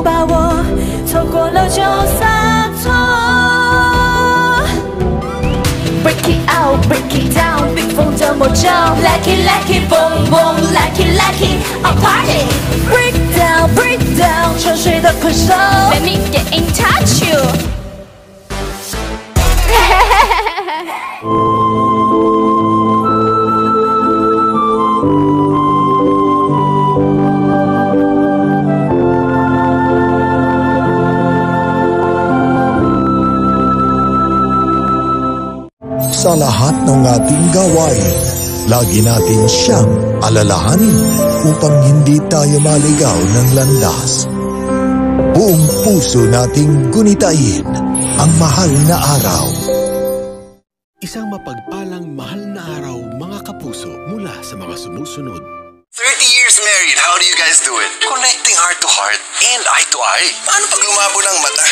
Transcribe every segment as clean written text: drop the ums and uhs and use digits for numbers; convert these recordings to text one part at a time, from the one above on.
把握，错过了就洒脱。Break it out, break it down， 冰封的魔咒 ，Like it, like it, boom boom, like it, like it, a party。Break down, break down， 沉睡的困兽 ，Let me get in touch you。Sa lahat ng ating gawain, lagi natin siyang alalahanin upang hindi tayo maligaw ng landas. Buong puso nating gunitain ang mahal na araw. Isang mapagpalang mahal na araw, mga kapuso, mula sa mga sumusunod. 30 years married, how do you guys do it? Connecting heart to heart and eye to eye. Paano pag lumabo ng mata?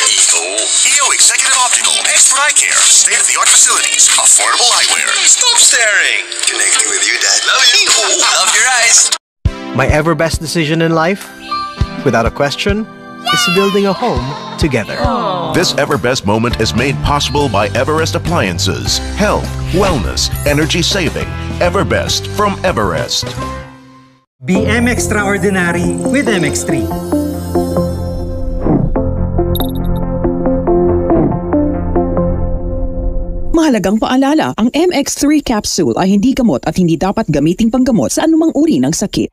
EO Executive Optical, expert eye care, state-of-the-art facilities, affordable eyewear. Stop staring. Connecting with you, Dad. Love you. Love your eyes. My ever best decision in life, without a question, is building a home together. This Everbest moment is made possible by Everest Appliances. Health, wellness, energy saving. Everbest from Everest. BM Extraordinary with MX3. Mahalagang paalala, ang MX3 capsule ay hindi gamot at hindi dapat gamiting panggamot sa anumang uri ng sakit.